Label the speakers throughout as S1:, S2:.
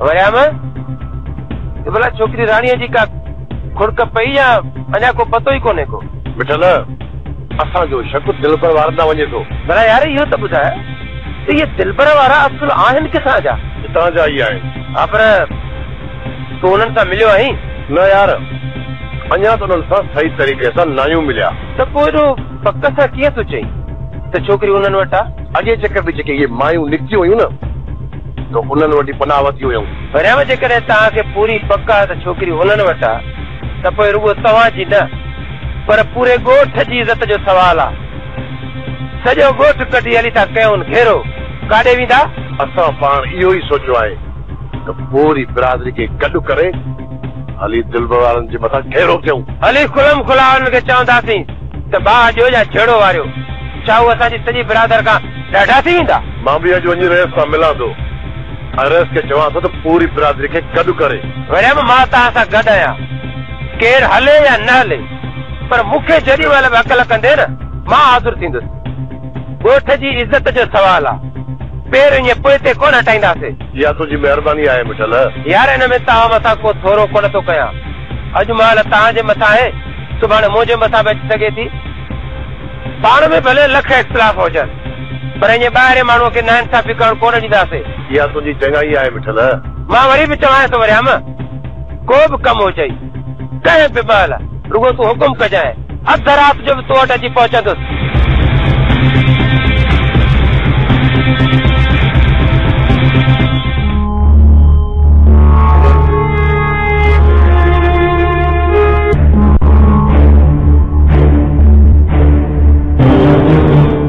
S1: वरियाम भला छोकिरी राणीअ जी का खुड़क पई या अञा को पतो ई कोन्हे को?
S2: मिठल असांजो शक दिलबर वारनि ॾांहुं वञे थो।
S1: भला यार इहो त ॿुधाए त इहे दिलबर वारा असुल आहिनि किथां जा?
S2: हितां जा ई आहिनि।
S1: हा पर तूं उन्हनि सां मिलियो आहीं?
S2: न यार अञा त उन्हनि सां सही तरीक़े सां न आहियूं मिलिया।
S1: त पोइ एॾो पक सां कीअं तूं चईं त छोकिरी उन्हनि वटि आहे?
S2: अॻे चकर बि जेके इहे मायूं निकितियूं हुयूं न त उन्हनि वटि पनाह वरिती हुयूं।
S1: वरियाम जेकॾहिं तव्हांखे पूरी पक आहे त छोकिरी उन्हनि वटि आहे त पोइ रुॻो तव्हांजी न पर पूरे ॻोठ जी इज़त जो सवाल आहे। सॼो ॻोठ कढी हली था कयूं घेरो, काॾे वेंदा?
S2: असां पाण इहो ई सोचियो आहे त पूरी बिरादरी खे गॾु करे हली दिलबर वारनि जे मथां घेरो कयूं।
S1: हली खुलम खुला हुननि खे चवंदासीं त भाउ ॾियो या छेड़ो वारियो, छा उहे असांजी सॼी बिरादर खां ॾाढा थी वेंदा?
S2: मां बि अॼु वञी रहियसि सां मिलां थो ऐं रहियसि खे चवां थो त पूरी बिरादरी खे गॾु करे।
S1: वरियाम मां तव्हां सां गॾु आहियां, केरु हले या न हले, पर मूंखे जेॾी महिल बि अकल कंदे न मां हाज़ुर थींदुसि। ॻोठ जी इज़त जो सवाल आहे, पेर ईअं पोइ ते कोन हटाईंदासीं।
S2: इहा तुंहिंजी महिरबानी आहे मिठल।
S1: यार हिन में तव्हां मथां को थोरो कोन थो कयां। अॼु महिल तव्हांजे मथां आहे, सुभाणे मुंहिंजे मथां बि अची सघे थी। पाण में भले लख इख़्तिलाफ़ हुजनि पर ईअं ॿाहिरि माण्हूअ खे नाइंसाफ़ी करणु कोन ॾींदासीं।
S2: इहा तुंहिंजी चङाई आहे मिठल।
S1: मां वरी बि चवां थो वरियाम को बि कमु हुजे कंहिं बि महिल रुॻो तूं हुकुम कजांइ, अधु राति जो बि तूं वटि अची पहुचंदुसि।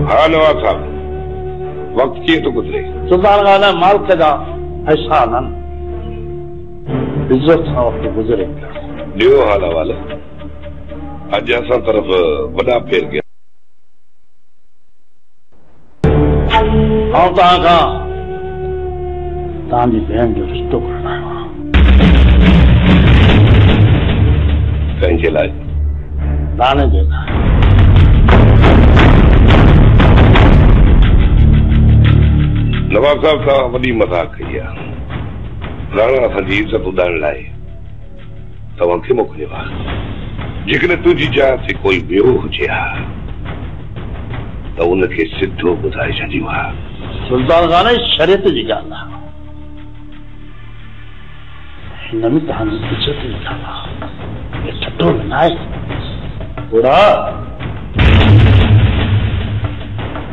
S3: हाँ नवाब साहब, वक्त कीअं थो गुज़रे?
S4: सुल्तान खान मालिक जा एहसान इज़त सां वक़्तु गुज़रे पियो।
S3: ॾियो हाल अहवाल। अॼु असां तरफ़ वॾा फेर गया।
S4: आउं तव्हां खां तव्हांजी भेण जो रिश्तो करणु आयो आहियां।
S3: कंहिंजे लाइ?
S4: राणे जे लाइ।
S3: नवाब साहब सां वॾी मज़ाक कई आहे। राणा असांजी इज़त उॾाइण लाइ तव्हांखे मोकिलियो आहे। जेकॾहिं तुंहिंजी जाइ ते कोई ॿियो हुजे हा त उनखे सिधो ॿुधाए छॾियो हा।
S4: सुल्तान खान शरीयत जी ॻाल्हि आहे, हिन में तव्हांजी इज़त जी ॻाल्हि आहे, हे छटो न आहे। बुरा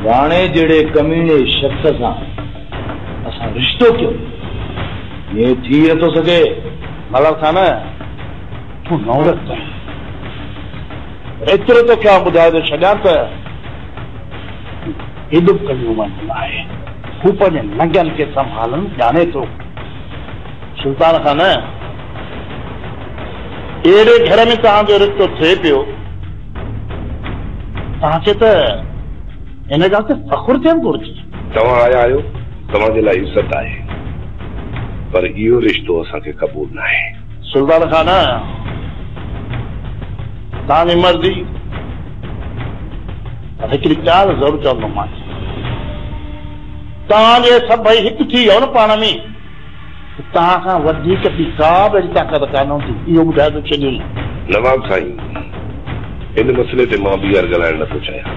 S4: राणे जहिड़े कमीने शख़्स सां असां रिश्तो कयो, ये थी नथो सघे। मलक खान तूं नौरत कर, एतिरो तो क्या ॿुधाए थो छॾियां त हेॾो कलियूं मन आहे, हू पंहिंजे नंगनि खे संभालण ॼाणे थो। सुल्तान खान अहिड़े घर में तव्हांजो रिश्तो थिए पियो, तव्हांखे त हिन ॻाल्हि ते फ़ख़ुरु थियणु घुरिजे।
S3: तव्हां आया आहियो, तव्हांजे लाइ इज़त आहे, पर इहो रिश्तो असांखे क़बूल न आहे।
S4: सुल्तान खान तव्हांजी मर्ज़ी, हिकिड़ी ॻाल्हि ज़रूरु चवंदोमांसि, तव्हांजे सभई हिकु थी वियो न पाण में, तव्हां खां वधीक बि का बि अहिड़ी ताक़त कान हूंदी, इहो ॿुधाए थो छॾियो।
S3: नवाब साईं, हिन मसइले ते मां ॿीहर ॻाल्हाइण नथो चाहियां।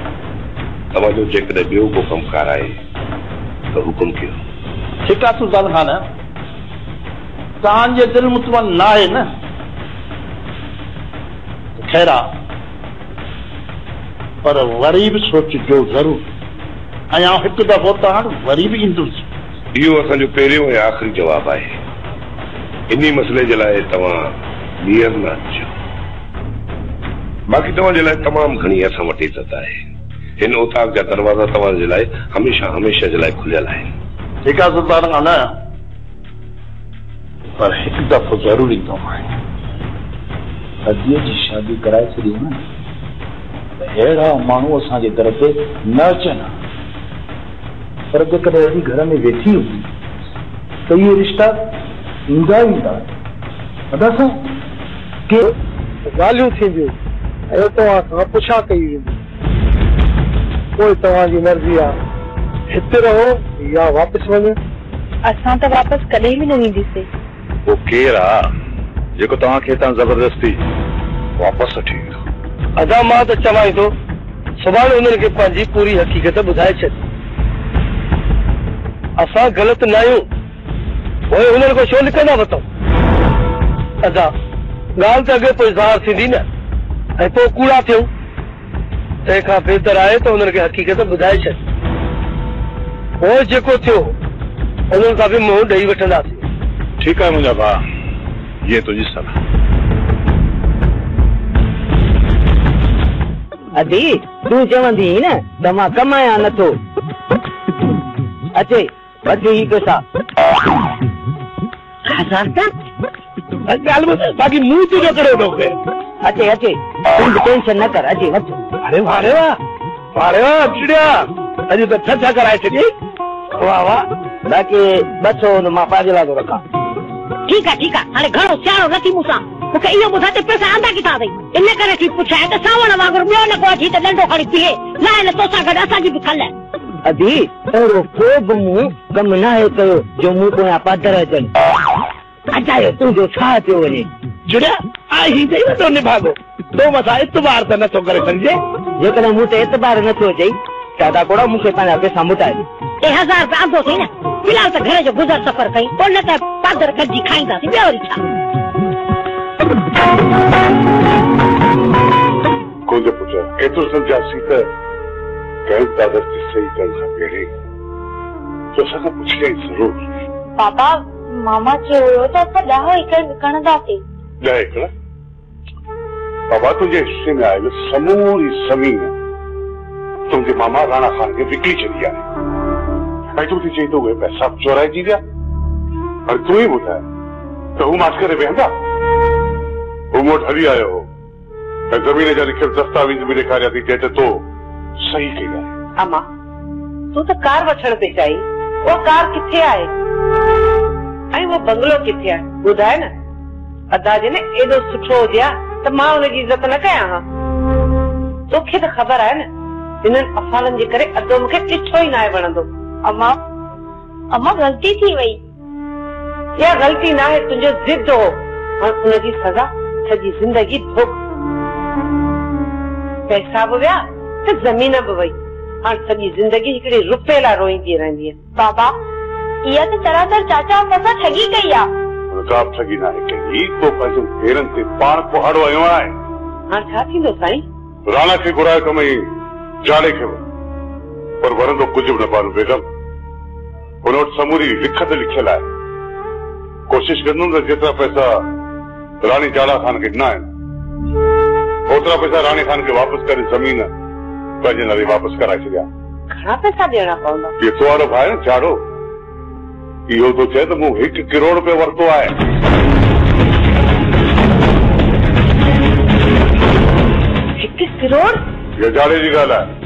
S3: तव्हांजो जेकॾहिं ॿियो को कमकार आहे त हुकुम कयो।
S4: ठीकु आहे सुल्तान खान, तव्हांजे दिलि मुतमइन न आहे न, ख़ैर आहे, पर वरी बि सोचिजो ज़रूरु, अञा हिकु दफ़ो तव्हां वरी बि ईंदुसि।
S3: इहो असांजो पहिरियों ऐं आख़िरी जवाबु आहे। इन मसइले जे लाइ तव्हां ॿीहर न अचो। बाक़ी तव्हांजे लाइ तमामु घणी असां वटि इज़त आहे। हिन उताक जा दरवाज़ा तव्हांजे लाइ हमेशह हमेशह जे लाइ खुलियल आहिनि।
S4: ठीकु आहे सुल्तान खान, पर हिकु दफ़ो ज़रूरु ईंदोमांइ। अदीअ जी शादी कराए छॾियूं न, अहिड़ा माण्हू असांजे दर ते न अचनि, पर जेकॾहिं अहिड़ी घर में वेठी हूंदी त इहे रिश्ता ईंदा ईंदा असां के ॻाल्हियूं थींदियूं ऐं तव्हां खां पुछा कई वेंदी, पोइ तव्हांजी मर्ज़ी आहे हिते रहो या वापसि वञो।
S5: असां त वापसि कॾहिं बि न ईंदीसीं।
S2: वो केरु आहे जेको तव्हांखे हितां ज़बरदस्ती वापसि वठी ईंदो?
S1: अदा मां त चवां थो सुभाणे उन्हनि खे पंहिंजी पूरी हक़ीक़त ॿुधाए छॾ। असां ग़लति न आहियूं, पोइ उन्हनि खां छो लिकंदा वठूं? अदा ॻाल्हि त अॻे पोइ ज़ाहिर थींदी न, ऐं पोइ कूड़ा थियूं। तंहिंखां बहितर आहे त उन्हनि खे हक़ीक़त ॿुधाए छॾ। पोइ जेको थियो उन्हनि खां बि मुंहुं ॾेई वठंदासीं।
S2: ठीकु आहे मुंहिंजा भाउ, ये तुंहिंजी सलाह।
S6: अदी तूं चवंदी न त मां कमाया नथो। अचे वठी ही पैसा
S1: बाक़ी मुंह तुझो कड़े थो पे।
S6: अचे अचे तूं टेंशन न कर, अचे वच।
S1: अरे वारे वाह चिड़िया अॼु त छा कराए छॾी। वाह वाह,
S6: बाक़ी 200 मां पंहिंजे लाइ थो रखां।
S7: ठीक है हाणे घणो सियाणो नथी मूंसां, मूंखे इहो ॿुधाए त पैसा आंदा किथां अथई? इन करे थी पुछां त सावण वांगुरु ॿियो न को अची त डंडो खणी पीए लाइ न तोसां गॾु असांजी बि खल।
S6: अदी अहिड़ो को बि मूं कमु न आहे कयो जो मूं पोयां पादर अचनि। अचायो तुंहिंजो छा थियो वञे?
S1: जुड़िया आई चई न तो निभागो तो मथां इतबार त नथो करे सघिजे।
S6: जेकॾहिं मूं ते एतबार नथो अचई दादा कोड़ा मूंखे पंहिंजा पैसा मोटाए ॾे।
S7: 1000 रुपया आंदो थई न, फिलहाल त घर जो गुज़र सफ़र कई, पोइ न त पादर गॾिजी खाईंदासीं, ॿियो वरी छा?
S2: कुंज पुट केतिरो सम्झासीं त कंहिं दादर खे सही करण खां पहिरीं तो असां खां पुछिजांइ ज़रूर।
S5: पापा मामा चयो हुयो त असां 10 एकड़ विकणंदासीं।
S2: 10 एकड़? बाबा तुंहिंजे हिस्से में आयल समूरी ज़मीन तुंहिंजे मामा राणा खान खे विकिणी छॾी आहे ऐं तूं चई त उहे पैसा चोराइजी विया। हाणे तूं ई ॿुधाए त हू माठ करे वेहंदा? हू मूं वटि हली आयो हो ऐं ज़मीन जा लिखियल दस्तावेज़ बि ॾेखारिया थी जंहिं ते तो सही कई आहे।
S8: अम्मा तूं त कार वठण पई चाही, उहा कार किथे आहे ऐं उहो बंगलो किथे आहे ॿुधाए न। अदा जे न एॾो सुठो हुजे हा त मां हुनजी इज़त न कयां हा। तोखे त ख़बर आहे न इन्हनि अफ़ालनि जे करे अदो मूंखे ॾिठो ई न आहे वणंदो।
S5: अम्मा गलती थी वई।
S8: इहा ग़लती न आहे, तुंहिंजो ज़िद हो। हाणे उनजी सज़ा सॼी ज़िंदगी भोग। पैसा बि विया त ज़मीन बि वई, हाणे सॼी ज़िंदगी हिकिड़ी रुपए लाइ रोईंदी रहंदी आहे।
S5: बाबा इहा त सरासर चाचा असां ठगी कई आहे।
S2: का ठगी न आहे कई, तो पंहिंजे पेरनि ते पाण कुहाड़ो आयो आहे।
S8: हाणे छा थींदो साईं?
S2: राणा खे घुराए कमई जाड़े खे पर वरंदो कुझु बि न पानो बेगम। हुन वटि समूरी लिखत लिखियल आहे। कोशिश कंदुमि त जेतिरा पैसा राणी जाला खान खे ॾिना आहिनि ओतिरा पैसा राणी खान खे वापसि करे ज़मीन पंहिंजे नाले वापसि कराए छॾिया।
S8: घणा पैसा ॾियणा पवंदा?
S2: इहो तो वारो भाउ आहे न जाड़ो, इहो तो चए त मूं 1 करोड़ रुपयो वरितो आहे।
S8: 1 करोड़?
S2: इहा जाड़े जी ॻाल्हि आहे।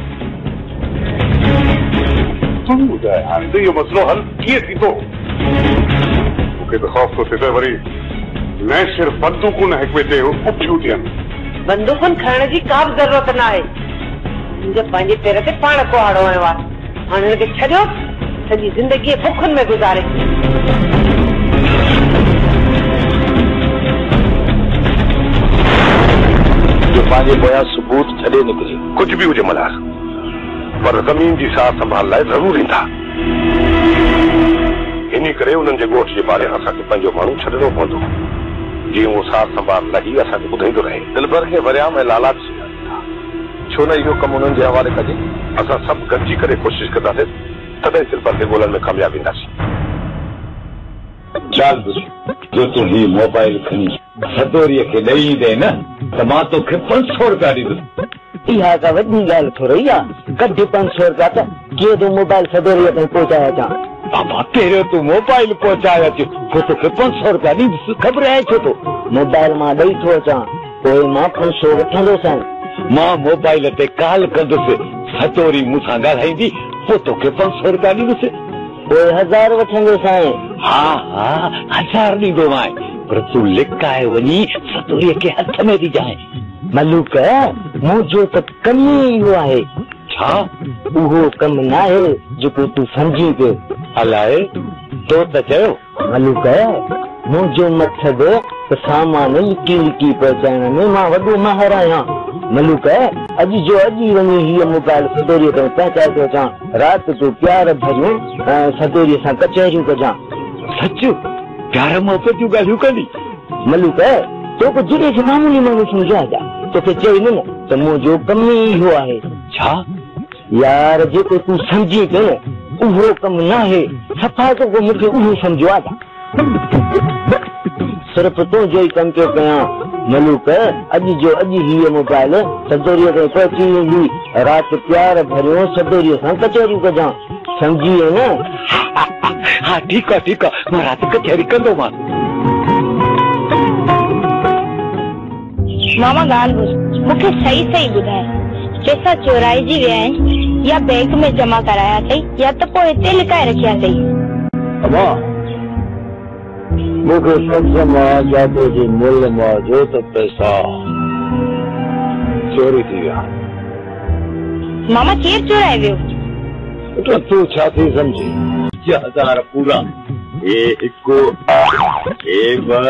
S2: तूं ॿुधाए हाणे त इहो मसइलो हल कीअं थींदो? मूंखे त ख़ौफ़ थो थिए त वरी न सिर्फ़ बंदूकूं न हिक ॿिए ते उठियूं थियनि।
S8: बंदूकनि खणण जी का बि ज़रूरत न आहे। मुंहिंजे पंहिंजे पेर ते पाण कुहाड़ो आयो आहे। हाणे हिनखे छॾियो सॼी ज़िंदगी बुखनि में गुज़ारे।
S2: जो पंहिंजे पोयां सबूत छॾे निकिरे कुझु बि हुजे मल्हार, पर ज़मीन जी सार संभाल लाइ ज़रूर ईंदा। इन करे उन्हनि जे ॻोठ जे बारे असांखे पंहिंजो माण्हू छॾिणो पवंदो, जीअं उहो सार संभाल लाइ असांखे ॿुधाईंदो रहे। दिलबर खे वरियाम ऐं लालाच छो न इहो कमु उन्हनि जे हवाले कजे? असां सभु गॾिजी करे कोशिशि कंदासीं, तॾहिं दिलबर खे ॻोल्हण में कामयाब ईंदासीं।
S4: चल जो तूं ही मोबाइल खणी सदोरीअ खे ॾेई ॾे न त मां तोखे 500 रुपया ॾींदुसि।
S6: इहा का वॾी ॻाल्हि थो रही आहे। कढ 500 रुपया त कीअं तूं मोबाइल सदोरीअ ताईं पहुचाए अचां?
S4: बाबा पहिरियों तूं मोबाइल पहुचाए अच, पोइ तोखे 500 रुपया ॾींदुसि। ख़बर आहे छो तो
S6: मोबाइल मां ॾेई थो अचां, पोइ मां 500 वठंदोसांइ।
S4: मां मोबाइल ते कॉल कंदुसि, सतोरी मूंसां ॻाल्हाईंदी, पोइ तोखे 500 रुपया ॾींदुसि।
S6: पोइ 1000 वठंदोसांइ।
S4: हा 1000 ॾींदोमांइ, पर तूं लिकाए वञी सतोरीअ खे हथ में ॾिजांइ।
S6: मलूक मुंहिंजो त कम ई इहो आहे।
S4: छा?
S6: उहो कमु न आहे जेको तूं सम्झी पियो।
S4: अलाए तो त चयो
S6: मलूक मुंहिंजो मकसद त सामान लिकी लिकी पहुचाइण में मां वॾो माहिर आहियां। मलूक अॼु जो अॼु ई वञी हीअ मोबाइल सदोरीअ ताईं पहुचाए थो अचां। राति जो प्यार भरियूं सदोरीअ सां कचहरियूं कजां।
S4: सच प्यार मोहबत जूं ॻाल्हियूं कंदी?
S6: मलूक तोखे जॾहिं खे मामूली माण्हू सम्झाइजा तोखे चई न त मुंहिंजो कम ई इहो आहे।
S4: छा
S6: यार जेको तूं सम्झी पियो उहो कमु न आहे, सफ़ा तोखे मूंखे उहो सम्झो आहे। सिर्फ़ तुंहिंजो ई कमु पियो कयां। मलूक अॼु जो अॼु हीअ मोबाइल सदोरीअ ताईं पहुची वेंदी। राति प्यार भरियो सदोरीअ सां कचहरियूं कजां, सम्झी न?
S4: हाँ ठीकु आहे मां राति कचहरी कंदोमांसि।
S5: मामा ॻाल्हि ॿुध, मूंखे सही सही ॿुधाए पैसा चोराइजी विया आहिनि या बैंक में जमा कराया अथई या त पोइ हिते लिकाए रखिया अथई?
S4: मूंखे सम्झ मां जादू जी मुल मौजो त पैसा चोरी थी विया।
S5: मामा केरु चोराए वियो?
S4: तो तूं छा थी सम्झी? 5000 पूरा, ए हिकु, ए ॿ,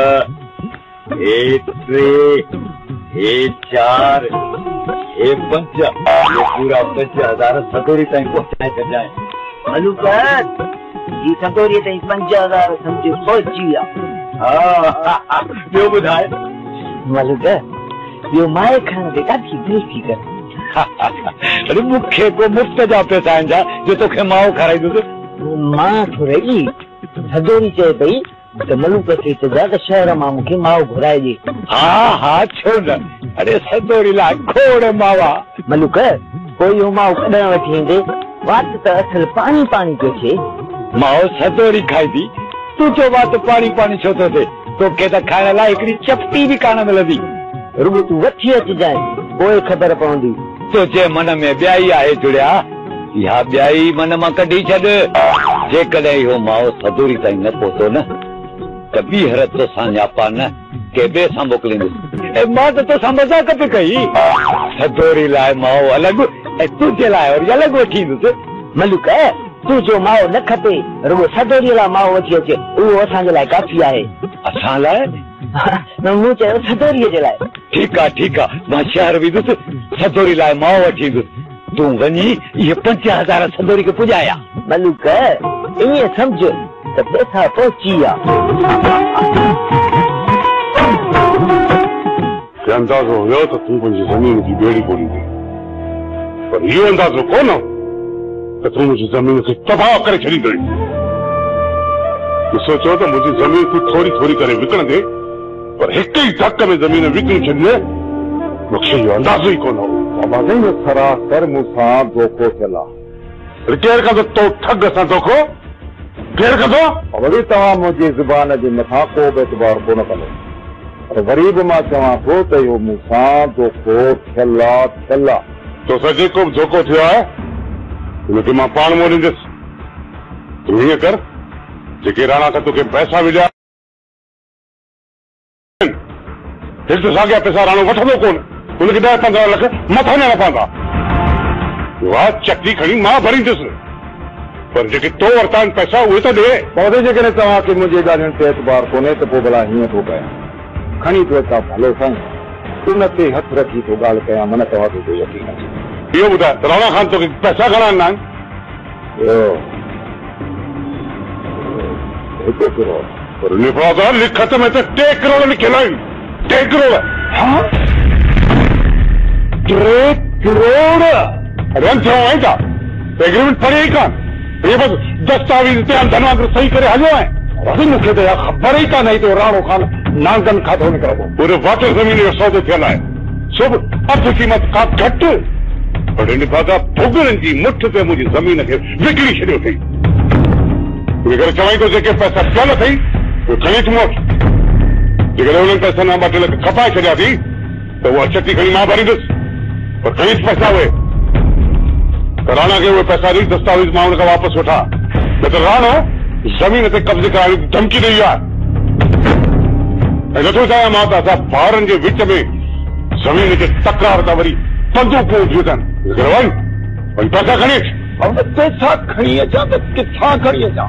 S4: ए 3, ए 4, ए 5, ये पूरा 5000 सदोरी ताईं पहुचाए छॾिजांइ।
S6: मलूक ही सदोरीअ ताईं 5000 सम्झो पहुची विया।
S4: हा ॿियो ॿुधाए?
S6: मलूक ॿियो माए खाइण ते ॾाढी दिलि थी करे।
S4: अरे मूंखे को मुफ़्त जा पैसा आहिनि छा जो तोखे माओ खाराईंदुसि?
S6: मां थोरी सदोरी चए पई त मलूक खे चइजा त शहर मां मूंखे माओ घुराए ॾे।
S4: हा छो न, अरे सदोरी लाइ खोड़ मावा।
S6: मलूक कोई हो माओ कॾहिं वठी ईंदे? वात त असल पाणी पाणी पियो थिए।
S4: माओ सदोरी खाईंदी, तूं चओ वात पाणी पाणी छो थो थिए? तोखे त खाइण लाइ हिकिड़ी चपटी बि कान मिलंदी।
S6: रुगो तूं वठी अचिजांइ पोइ ख़बर पवंदी।
S4: तुंहिंजे मन में ॿियाई आहे जुड़िया, इहा ॿियाई मन मां कढी छॾ। जेकॾहिं इहो माओ सदोरी ताईं न पहुतो न त ॿीहर तोसां न्यापा न के ॿिए सां मोकिलींदुसि। मां त तोसां मज़ाक पई कई। सदोरी लाइ माओ अलॻि ऐं तुंहिंजे लाइ वरी अलॻि वठी ईंदुसि।
S6: मलूक तूं जो माओ न खपे, रुगो सदोरीअ लाइ माओ वठी अचे, उहो असांजे लाइ काफ़ी आहे।
S4: असां लाइ?
S6: मूं चयो सदोरीअ जे लाइ।
S4: ठीकु आहे मां शहर वेंदुसि, सदोरी लाइ माओ वठी ईंदुसि। तूं वञी इहे 5000 सदोरी खे पुॼाया।
S6: मलूक ईअं सम्झ त पैसा पहुची विया।
S2: अंदाज़ो हुयो त तूं मुंहिंजी ज़मीन जी बेड़ी ॿोलींदी, पर इहो अंदाज़ो कोन त तूं मुंहिंजी ज़मीन खे तबाह करे छॾींदड़ी। सोचो त मुंहिंजी ज़मीन तूं थोरी थोरी करे विकिणंदे, पर हिक ई धक में ज़मीन विकिणी छॾींदे। मूंखे इहो अंदाज़ो ई कोन हो।
S4: सरासर मूंसां धोखो थियल आहे।
S2: केरु कंदो तो ठग सां धोखो? केरु कंदो?
S4: वरी तव्हां मुंहिंजी ज़ुबान जे मथां को बि एतबार कोन कंदो, पर वरी बि मां चवां थो त इहो मूंसां धोखो थियल आहे।
S2: तो सॼे को बि धोखो थियो आहे हुनखे मां पाण मोड़ींदुसि। तूं हीअं कर, जेके राणा खां तोखे पैसा मिलिया हिते साॻिया पैसा राणो वठंदो कोन, हुनखे 10-15 लख मथां न पवंदा। वाह चकरी खणी मां भरींदुसि, पर जेके तो वरिता आहिनि पैसा उहे त ॾे।
S4: पौधे जेकॾहिं तव्हांखे मुंहिंजी ॻाल्हियुनि ते एतबार कोन्हे त पोइ भला हीअं थो कयां, खणी तो अचां भलो साईं, उन ते हथ रखी थो ॻाल्हि कयां, मन तव्हांखे कोई यकीन अचे।
S2: इहो ॿुधाए राणा खान तोखे पैसा घणा ॾिना आहिनि?
S4: हिकु करोड़।
S2: पर लिफाफ़ा लिखत में त 3 करोड़ लिखियल आहिनि। 3 करोड़?
S4: हाँ 3 करोड़?
S2: अरे थियो आहे छा? एग्रीमेंट पढ़े ई कान, ये बस दस्तावेज़ ते धनवान सही करे हलियो आहे।
S4: अरे मूंखे त ख़बर ई कान हुई त राणो खान नांगन खाधो निकिरंदो।
S2: पूरे वाटर ज़मीन जो सौदो थियल आहे, सभु अधु क़ीमत खां घटि। पर लिफाफ़ा भुगड़नि जी मुठ ते मुंहिंजी ज़मीन खे विकिणी छॾियो अथई। जेकर चवाई थो जेके पैसा पियल अथई उहे खणी तूं वठि। जेकॾहिं उन्हनि पैसनि मां 2 लख खपाए छॾिया थी त उहा चटी खणी मां भरींदुसि, पर खणीस पैसा उहे। राणा खे उहे पैसा ॾेई दस्तावेज़ मां हुनखां वापसि वठां, न त राणो ज़मीन ते कब्ज़े कराइण जी धमकी ॾेई आहे। ऐं नथो चाहियां मां त असां भाउरनि जे विच में ज़मीन जे तकरार तां वरी बंदूकूं हुजनि। वञ पैसा खणी अच।
S4: पैसा खणी अचां त किथां खणी अचां?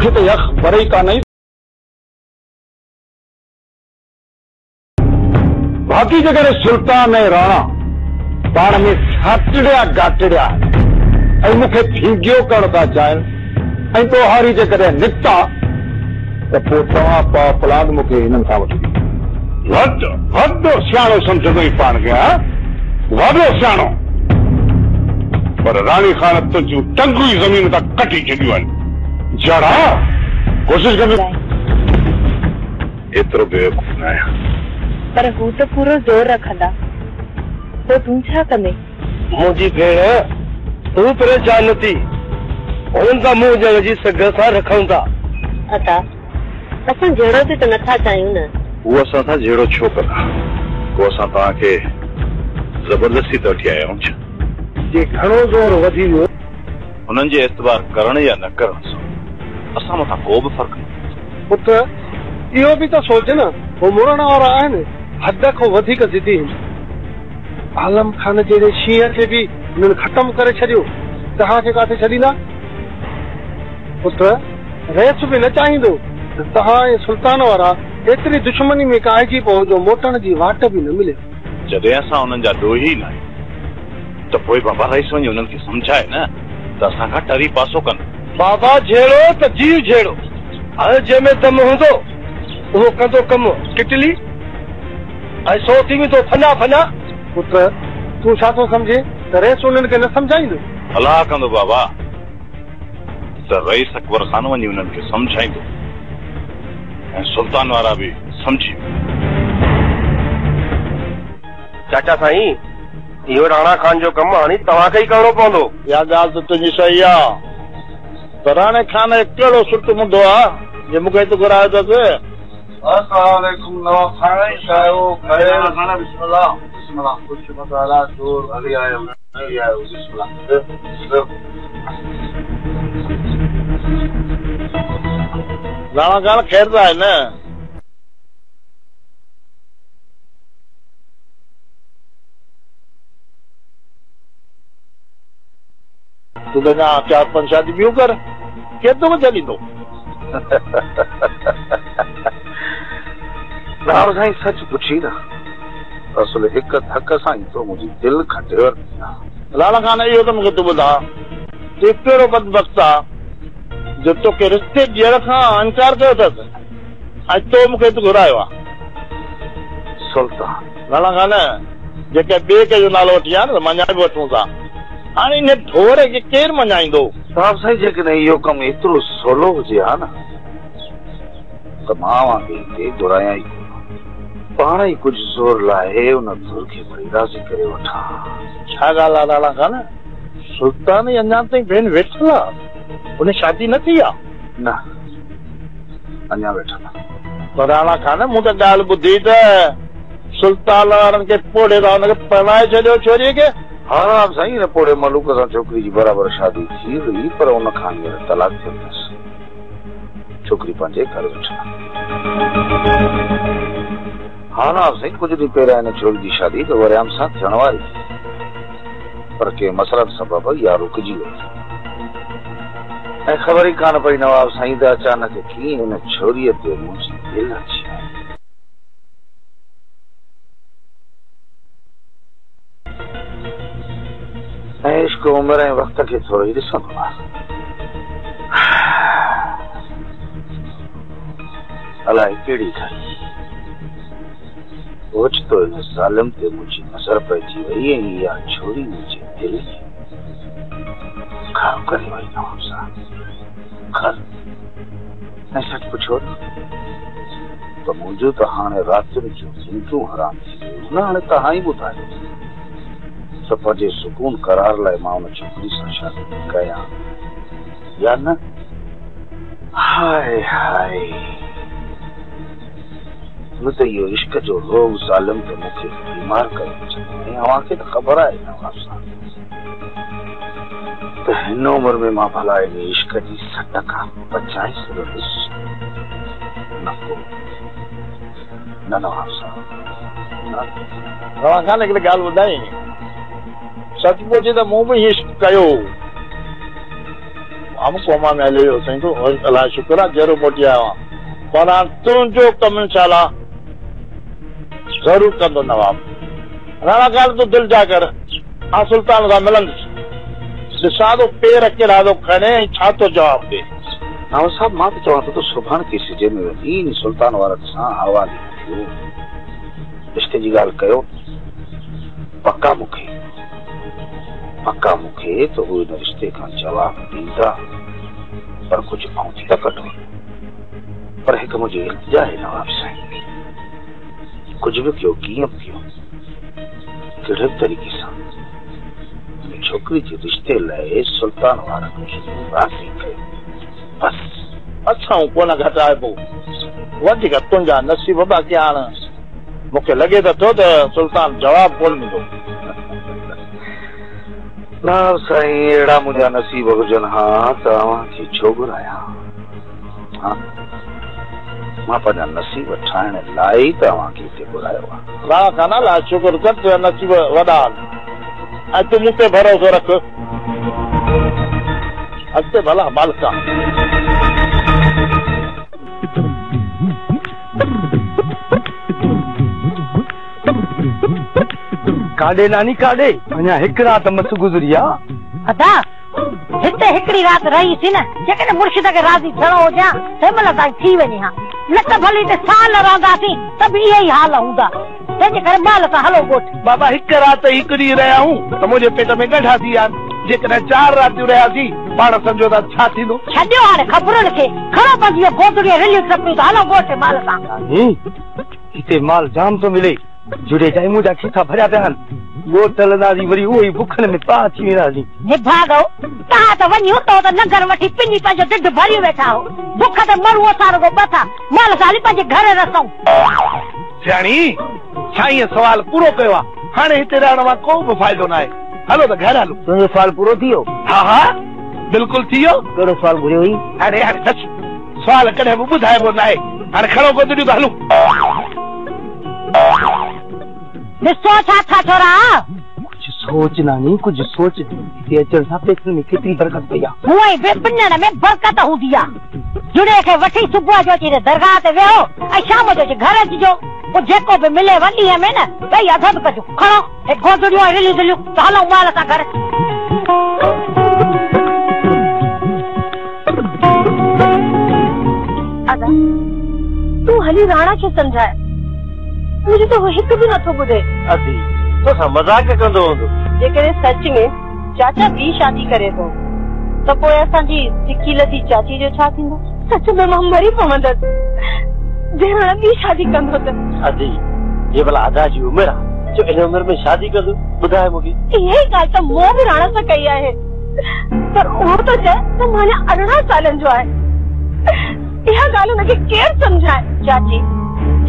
S4: मूंखे त इहा ख़बर ई कान्हे बाक़ी जेकॾहिं सुल्तान ऐं राणा पाण में साटड़िया गाटड़िया ऐं मूंखे फिंगियो करण था चाहिनि ऐं तोहारी जेकॾहिं निकिता त पोइ तव्हां प्लान मूंखे हिननि सां वठी वॾो सियाणो सम्झंदो ई पाण खे वॾो सियाणो पर राणी खान तुंहिंजूं टंगूं ई ज़मीन तां कटी छॾियूं आहिनि जड़ा कोशिशि कंदी एतिरो बेवकूफ़ न आहियां
S5: पर हू त पूरो ज़ोर रखंदा पोइ तूं छा कंदे
S1: मुंहिंजी भेण तूं परेशान न थी हुननि सां मुंहुं ॼण जी सघ सां रखूं था
S5: अता असां जहिड़ो बि त नथा चाहियूं न
S4: उहो असां सां जहिड़ो छो कंदा पोइ असां तव्हांखे ज़बरदस्ती त वठी आया आहियूं जे घणो ज़ोर वधी वियो हुननि जे एतबार करण या न करण सां असां मथां को बि फ़र्क़ु न पुट इहो बि त सोच न हू मुड़ण वारा आहिनि हद खां वधीक ज़िदी आलम खान जहिड़े शींहं खे बि हुननि ख़तम करे छॾियो तव्हांखे काथे छॾींदा पुट रेस बि न चाहींदो त तव्हां ऐं सुल्तान वारा एतिरी दुश्मनी में काइजी पओ जो मोटण जी वाट बि न मिले जॾहिं असां हुननि जा ॾोही न आहियूं त पोइ बाबा रईस वञी हुननि खे सम्झाए न त असां खां टरी पासो कनि बाबा जहिड़ो त जीव जहिड़ो हाणे जंहिंमें दम हूंदो उहो कंदो कमु किटली ऐं सो थी वेंदो फना फना पुट तूं छा थो सम्झे त रेस उन्हनि खे न सम्झाईंदो अलाह कंदो बाबा त रईस अकबर खान वञी उन्हनि खे सम्झाईंदो ऐं सुल्तान वारा बि सम्झी
S1: चाचा साईं इहो राणा खान जो कमु हाणे तव्हांखे ई करणो पवंदो
S4: इहा ॻाल्हि त तुंहिंजी सही आहे त राणे खान कहिड़ो सुठो हूंदो आहे जे मूंखे हिते घुरायो अथसि अस्सलामुअलैकुम नवाब खान साहिब बिस्मिल्लाह बिस्मिल्लाह कुछ मसाला जोर हली आयो नहीं आयो बिस्मिल्लाह राणा खान खैर त आहे न तूं त अञा 4-5 शादी ॿियूं कर केतिरो छॾींदो राम साईं सच पुछी न असुल हिक धक सां ई तो मुंहिंजी दिलि खटे वरिती राणा खान इहो त मूंखे तूं ॿुधा तूं कहिड़ो बदबख़्त आहे जो तोखे रिश्ते ॾियण खां इनकार कयो अथसि ऐं तो मूंखे हिते घुरायो आहे सुल्तान राणा खान जेके ॿिए कंहिंजो नालो वठी आहे न मञाए बि वठूं था हाणे इन ढोरे खे केरु मञाईंदो राम साईं जेकॾहिं इहो कमु एतिरो सवलो हुजे हा न त मां हिते घुरायां ई पाण ई कुझु ज़ोर लाहे उन धुर खे वरी राज़ी करे वठां छा ॻाल्हि आहे राणा खान सुल्तान ई अञा ताईं भेण वेठल आहे उन शादी न थी आहे न अञा वेठल आहे पर राणा खान मूं त ॻाल्हि ॿुधी त सुल्तान वारनि खे पोड़े था हुनखे परणाए छॾियो छोरीअ खे हा साईं हिन पोड़े मलूक सां छोकिरी जी बराबरि शादी थी वई पर उन खां हींअर तलाक थियो अथसि छोकिरी पंहिंजे घर वेठल हा न साईं कुझु ॾींहं पहिरियां हिन छोरी जी शादी त वरियाम सां थियण वारी पर कंहिं मसरत सबब इहा रुकिजी वई ऐं ख़बर ई कान पई नवाब साईं त अचानक कीअं हिन छोरीअ ते मुंहिंजी दिलि अची ऐं इश्क उमिरि ऐं वक़्त खे थोरो ई ॾिसंदो आहे अलाए कहिड़ी खाई ओचितो हिन ज़ालिम ते मुंहिंजी नज़र पइजी वई ऐं इहा छोरी मुंहिंजे दिलि खे ख़राब करे वई नवाब साहब खर ऐं सच पुछो त मुंहिंजो त हाणे रातियुनि जूं ज़िंदगियूं हराम थी वियूं न हाणे तव्हां ई ॿुधायो त पंहिंजे सुकून करार लाइ मां उन छोकिरी सां शादी कयां या न हाय हाय न त इहो इश्क जो रोग ज़ालिम ते मूंखे बीमार करे छॾियो ऐं अव्हांखे त ख़बर आहे नवाब साहब त हिन उमिरि में मां भला इन इश्क जी सट खां बचाए सघंदुसि न नवाब साहब तव्हां खां हिकिड़ी ॻाल्हि ॿुधाई सचमुच त मूं बि इश्क कयो हम कोमा में हले साईं तो अल्लाह शुक्र आहे जरो मोटी आयो पर तुंहिंजो कम इंशाल्लाह जरूर कंदो नवाब राणा ॻाल्हि तो दिल जा कर हाँ सुल्तान सां मिलंदुसि ॾिसां थो पेर कहिड़ा थो खणे ऐं छा थो जवाब ॾे
S9: नाव साहब मां त चवां थो सुभाणे के सिजे में वञी सुल्तान वारनि सां हवाले थियो रिश्ते जी ॻाल्हि कयो पक्का मूंखे त हू हिन रिश्ते खां जवाब ॾींदा पर कुझु आऊं थी त कढो पर हिकु मुंहिंजी इल्तिजा आहे नवाब साईं कुझु बि कयो कीअं बि कयो कहिड़े बि तरीक़े सां छोकिरी जे रिश्ते लाइ सुल्तान वारनि खे राज़ी कयो बस
S4: अच्छा कोन घटाइबो वधीक तुंहिंजा नसीब बाक़ी हाणे मूंखे लॻे त थो त सुल्तान जवाब कोन ॾींदो
S9: ना साईं अहिड़ा मुंहिंजा नसीब हुजनि हा तव्हांखे छो घुरायां हा मां पंहिंजा नसीब ठाहिण लाइ तव्हांखे हिते घुरायो आहे
S4: राणा खाना ला शुक्र कर तुंहिंजा नसीब वॾा ऐं तूं मूं ते भरोसो रख अॻिते भला मालिका
S6: काॾे नानी काॾे अञा हिकु राति मस गुज़री आहे
S7: अदा हिते हिकिड़ी राति रहीसीं न जेकॾहिं मुर्शिद खे राज़ी थियणो हुजे तंहिं महिल ताईं थी वञे हा न त भली हिते साल रहंदासीं त बि इहे ई हाल हूंदा तंहिंजे करे ॿाल सां हलो ॻोठ
S4: बाबा हिकु राति हिकु ॾींहुं रहिया हूं त मुंहिंजे पेट में गड्ढा थी विया जेकॾहिं 4 रातियूं रहियासीं पाण सम्झो था छा थींदो
S7: छॾियो हाणे ख़बरुनि खे खणो पंहिंजी गोदड़ीअ रिलियूं टपियूं त हलो ॻोठ ॿाल सां
S6: हिते माल जाम थो मिले जुड़े जाए मुंहिंजा खीसा भरिया पिया आहिनि ॻोठ हलंदासीं वरी उहो ई बुखनि में पा थी वेंदासीं
S7: निभागो तव्हां त वञो त नगर वठी पिनी पंहिंजो ढिढ भरी वेठा हो बुख ते मरूं असां रुगो बथा माल सां हली पंहिंजे घर रसूं
S4: सियाणी साईं सुवाल पूरो कयो आहे हाणे हिते रहण मां को बि फ़ाइदो न आहे हलो त घर हलो
S6: तुंहिंजो सुवाल पूरो थी वियो
S4: हा बिल्कुलु थी वियो
S6: कहिड़ो सुवाल घुरियो हुई
S4: हाणे सुवाल कॾहिं बि ॿुधाइबो न आहे हाणे खणो गोदड़ियूं त हलूं
S7: ॾिसो छा था छोरा
S6: कुझु सोच नानी कुझु सोच हिते अचण सां पेसनि में केतिरी बरकत पई आहे
S7: हूअं ई विपिनण में बरकत हूंदी आहे जुड़े खे वठी सुबुह जो अची दरगाह ते वेहो ऐं शाम जो अची घर अचिजो पोइ जेको बि मिले वॾीअ में न ॿई अधु कजो खणो हे गोदड़ियूं ऐं रिलियूं दिलियूं त हलूं माल सां घर तूं हली राणा खे सम्झाए मुझे तो हिकु बि नथो ॿुधे
S6: अदी तोसां मज़ाक कंदो हूंदो
S5: जेकॾहिं सच में चाचा ॿी शादी करे थो त पोइ असांजी सिकी लधी चाची जो छा थींदो
S7: सच में मां मरी पवंदसि जे हाणे ॿी शादी कंदो त
S6: अदी ये भला आधा जी उमिरि आहे जो इन उमिरि में शादी कंदो ॿुधाए मूंखे
S7: इहा ई ॻाल्हि त मूं बि राणा सां कई आहे पर उहो त चए त मां अञा 18 सालनि जो आहे इहा ॻाल्हि हुनखे केरु सम्झाए
S5: चाची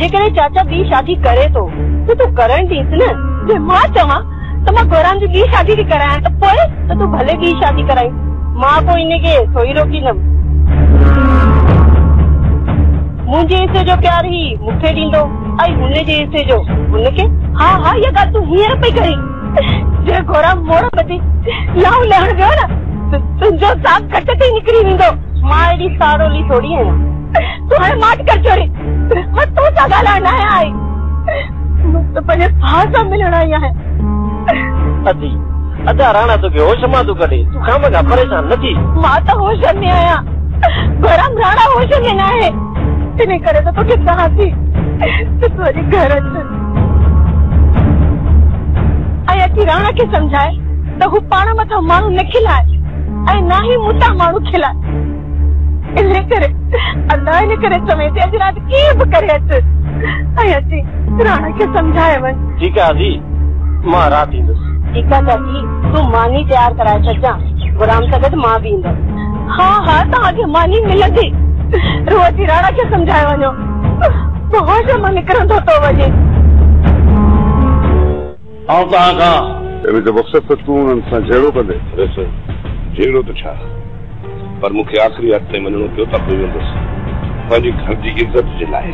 S5: जेकॾहिं चाचा ॿी शादी करे थो त तूं करण ॾींस न
S7: जे मां चवां त मां गोराम जी ॿी शादी थी करायां त पोइ
S5: त तूं भले ॿी शादी कराई मां पोइ हिनखे थोरी रोकींदमि मुंहिंजे हिसे जो प्यार ई मूंखे ॾींदो ऐं हुनजे हिसे जो हुनखे
S7: हा इहा ॻाल्हि तूं हींअर पई करी जे गोराम मोड़ बची लाऊं लहण वियो न तुंहिंजो साथ घट ते निकिरी वेंदो
S5: मां एॾी सारोली थोरी आहियां
S7: तूं हाणे माट कर चोरी मां तो सां ॻाल्हाइण न आई त पंहिंजे भाउ सां मिलण आई आहियां
S6: अदी अदा राणा तोखे होश मां थो कढे तूं खामखा परेशान न थी
S7: मां त होश में आहियां गोराम राणा होश में न आहे इन करे त तोखे कहां थी त तूं अॼु घर अच ऐं अची राणा खे सम्झाए त हू पाण मथां माण्हू न खिलाए ऐं न ई मूंतां माण्हू खिलाए इन करे अल्लाह इन करे चवे थी अॼु राति कीअं बि करे अच ऐं अची राणा खे सम्झाए वञ
S6: ठीकु आहे अदी मां राति ईंदुसि
S5: ठीकु आहे चाची तूं मानी तयारु कराए छॾजां गुराम सां गॾु मां बि ईंदमि
S7: हा तव्हांखे मानी मिलंदी रोज़ राणा खे सम्झाए वञो होश मां निकिरंदो थो वञे
S4: ऐं तव्हां खां
S2: मक़सद त तूं उन्हनि सां जहिड़ो कंदे
S3: जहिड़ो त छा पर मूंखे आख़िरी हद ताईं वञणो पियो त पोइ वेंदुसि पंहिंजी घर जी इज़त जे लाइ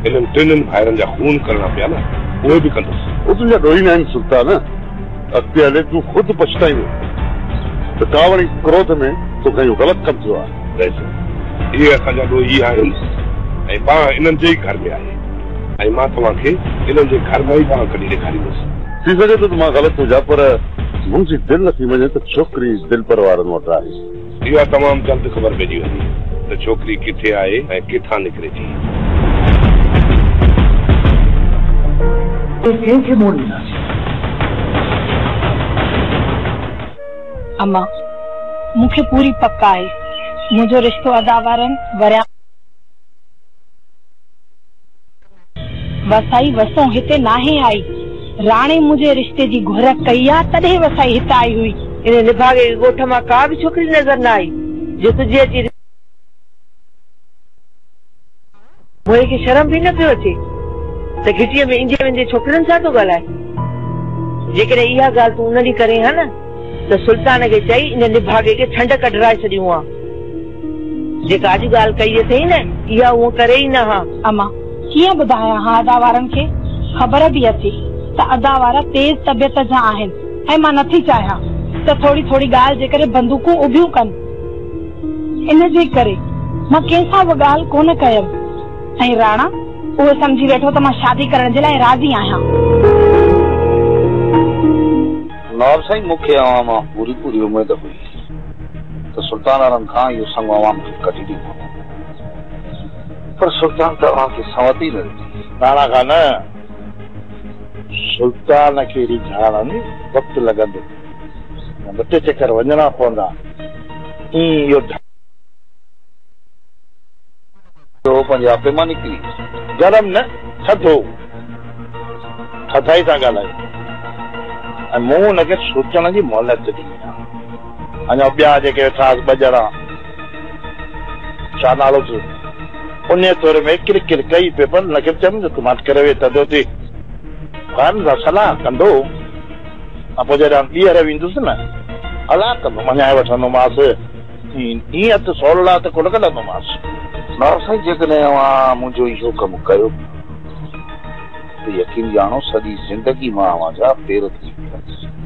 S3: इन्हनि 3 भाइरनि जा खून करणा पिया न उहे बि कंदुसि
S2: उहो तुंहिंजा ॾोही न आहिनि सुल्तान अॻिते हले तूं ख़ुदि पछताईंदो त कावड़ी क्रोध में तो कहीं गलत कम थियो आहे
S3: ये असांजा ॾोही आहिनि ऐं पाण इन्हनि जे ई घर में आहे ऐं मां तव्हांखे इन्हनि जे घर में ई पाण कढी ॾेखारींदुसि
S2: थी सघे थो त मां ग़लति हुजां पर मुंहिंजी दिलि नथी मञे त छोकिरी दिलि पर वारनि वटि आहे
S3: इहा तमामु जल्द ख़बर पइजी वेंदी त छोकिरी किथे आहे ऐं किथां निकिरे थी
S4: कंहिंखे मोड़ ॾींदासीं
S5: अम्मा मूंखे पूरी पक आहे मुंहिंजो रिश्तो अदा वारनि वरिया वसाई वसो हिते नाहे आई राणे मुंहिंजे रिश्ते जी घुर कई आहे तॾहिं वसाई हिते आई हुई
S8: इन निभागे ॻोठ मां का बि छोकिरी नज़र न आई जो तुंहिंजी अची मोए खे शर्म बि न पियो अचे त घिटीअ में ईंदे वेंदे छोकिरनि सां थो ॻाल्हाए जेकॾहिं इहा ॻाल्हि तूं उन ॾींहुं करे हा न त सुल्तान खे चई इन निभागे खे छंड कढराए छॾियूं हा जेका अॼु ॻाल्हि कई अथई न इहा उहो करे ई न हा
S5: अम्मा कीअं ॿुधायां हा अदा वारनि खे ख़बर बि अचे त अदा वारा तेज़ तबियत जा आहिनि ऐं मां नथी चाहियां त थोड़ी थोड़ी ॻाल्हि जे करे बंदूकूं उभियूं कनि इन जे करे मां कंहिंसां बि ॻाल्हि कोन कयमि ऐं राणा उहो सम्झी वेठो त मां शादी करण जे लाइ राज़ी आहियां
S9: नवाब साईं मूंखे अवां मां पूरी पूरी उमेद हुई त सुल्तान वारनि खां इहो संग अवां मूंखे कढी ॾींदो पर सुल्तान त अव्हांखे संवती न ॾिनी
S4: राणा खां न सुल्तान खे रिझाइण में वक़्तु लॻंदो ॿ टे चकर वञणा पवंदा इहो
S9: पंहिंजे आपे मां निकिरी
S4: गरम न थधो थधाई सां ॻाल्हायो ऐं मूं हुनखे सोचण जी मोहलत ॾिनी आहे अञा ॿिया जेके वेठा ॿ ॼणा छा नालो थियो उन तौर में किरकिर कई पे पर हुनखे चयमि त मां करे वे थधो थी सां सलाह कंदो ऐं पोइ जॾहिं ॿीहर वेंदुसि न अलाह कंदो मञाए वठंदोमांसि ईअं त सवला त कोन कढंदोमांसि
S9: नवाब साईं जेकॾहिं अव्हां मुंहिंजो इहो कमु कयो त यकीन ॼाणो सॼी ज़िंदगी मां अव्हां जा पेर थी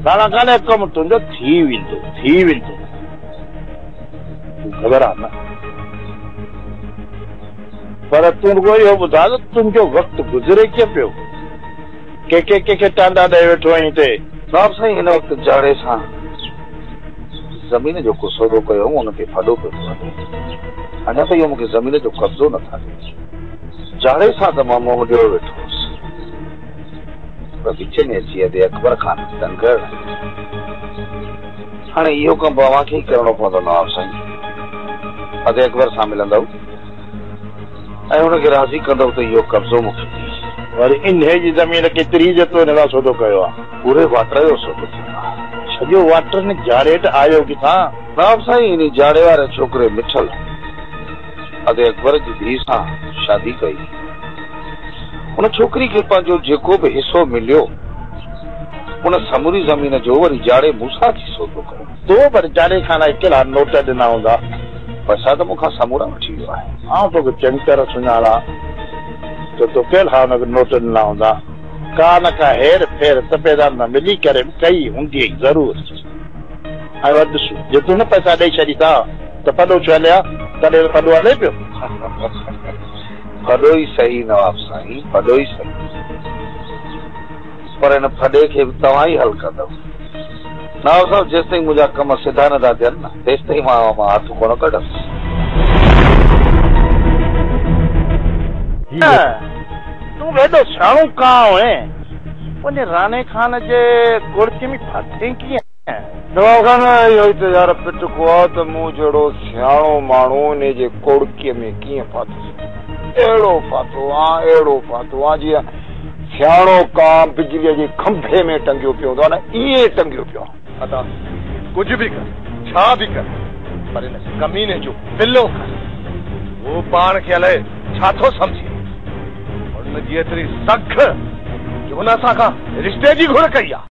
S4: राणा कान्हे कमु तुंहिंजो थी वेंदो ख़बर आहे न पर तूं रुगो इहो ॿुधा त तुंहिंजो वक़्तु गुज़रे कीअं पियो कंहिंखे टांडा ॾेई वेठो आहीं हिते
S9: नवाब साईं हिन वक़्तु जाड़े सां ज़मीन जो को सौदो कयो हुनखे फॾो पियो अञा त इहो मूंखे ज़मीन जो कब्ज़ो नथा ॾिए जाड़े सां त मां मोह ॾियो वेठो हुउसि पर विच में अची अदे अकबर खान तंग हाणे इहो कमु अव्हांखे ई करणो पवंदो नवाब साईं अदे अकबर सां मिलंदव ऐं हुनखे राज़ी कंदव त इहो कब्ज़ो मूंखे
S4: वरी इन जी ज़मीन केतिरी जेतिरो हिन खां सौदो कयो आहे
S9: पूरे वाटर जो सौदो थियो
S4: सॼो वाटर ने जाड़े हेठि आयो किथां
S9: नवाब साईं इन जाड़े वारे छोकिरे मिठल अदे अकबर जी धीउ सां शादी कई उन छोकिरी खे पंहिंजो जेको बि हिसो मिलियो उन समूरी ज़मीन जो वरी जाड़े मूंसां थी सौदो कयो
S4: तो पर जाड़े खां कहिड़ा नोट ॾिना हूंदा
S9: पैसा त मूंखां समूरा वठी वियो आहे
S4: आउं तोखे चङी तरह सुञाणा तो कहिड़ा हुनखे नोट ॾिना हूंदा का न का हेर फेर तपेदार न मिली करे कई हूंदी ज़रूर ऐं ॾिस जे तूं न पैसा ॾेई छॾींदा त पॾो छो हलिया तॾहिं पॾो हले पियो
S9: पॾो ई सही नवाब साईं पॾो ई सही पर हिन फॾे खे बि तव्हां ई हल कंदव नवाब साहिब जेसि ताईं मुंहिंजा कम सिधा नथा थियनि न तेसि ताईं मां हथ कोन कढंदुसि
S4: तूं वेॾो सियाणो कां आहे उन राणे खान जे कुर्सी में फाथे कीअं
S10: नवाब खान इहो ई त यार पिट को आहे त मूं जहिड़ो सियाणो माण्हू इन जे कोड़कीअ में कीअं फाथो अहिड़ो फाथो आहे जीअं सियाणो कां बिजलीअ जे खंभे में टंगियो पियो हूंदो आहे न ईअं टंगियो पियो आहे
S11: अदा कुझु बि कर छा बि कर पर हिन कमीने जो पिल्लो कर वो पाण खे अलाए छा थो सम्झे हुनजी एतिरी सख जो हुन असां खां रिश्ते जी घुर कई आहे